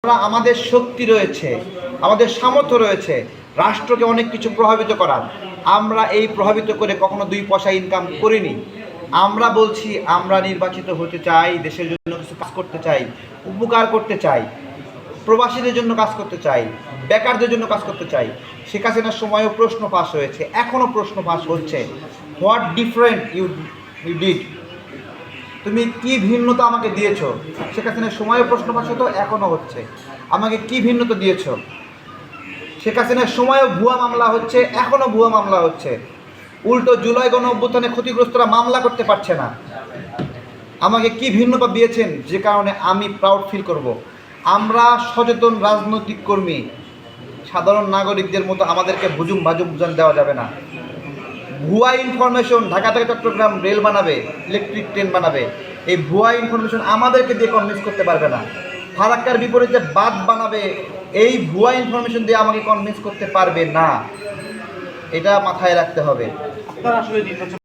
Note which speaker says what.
Speaker 1: আমরা আমাদের শক্তি রয়েছে, আমাদের সামর্থ্য রয়েছে রাষ্ট্রকে অনেক কিছু প্রভাবিত করার। আমরা এই প্রভাবিত করে কখনো 2 পয়সা ইনকাম করিনি। আমরা বলছি আমরা নির্বাচিত হতে চাই, দেশের জন্য কিছু কাজ করতে চাই, উপকার করতে চাই, প্রবাসীদের জন্য কাজ করতে চাই, বেকারদের জন্য কাজ করতে চাই। শেখ হাসিনার সময়ও প্রশ্ন ফাঁস হয়েছে, এখনও প্রশ্ন ফাঁস হচ্ছে। হোয়াট ডিফারেন্ট ইউ ডিড, তুমি কি ভিন্নতা আমাকে দিয়েছো? শেখ হাসিনার সময়ও প্রশ্ন ফাঁস হতো, এখনও হচ্ছে। আমাকে কি ভিন্নতা দিয়েছো? শেখ হাসিনার সময়ও ভুয়া মামলা হচ্ছে, এখনও ভুয়া মামলা হচ্ছে। উল্টো জুলাই গণ অভ্যুত্থানে ক্ষতিগ্রস্তরা মামলা করতে পারছে না। আমাকে কি ভিন্নতা দিয়েছেন যে কারণে আমি প্রাউড ফিল করব। আমরা সচেতন রাজনৈতিক কর্মী, সাধারণ নাগরিকদের মতো আমাদেরকে বুঝুম বুঝান দেওয়া যাবে না। ভুয়া ইনফরমেশন, ঢাকা থেকে চট্টগ্রাম রেল বানাবে, ইলেকট্রিক ট্রেন বানাবে, এই ভুয়া ইনফরমেশন আমাদেরকে দিয়ে কনভিন্স করতে পারবে না। ফারাক্কার বিপরীতে বাঁধ বানাবে, এই ভুয়া ইনফরমেশন দিয়ে আমাকে কনভিন্স করতে পারবে না। এটা মাথায় রাখতে হবে।
Speaker 2: আপনারা আসলে নির্বাচন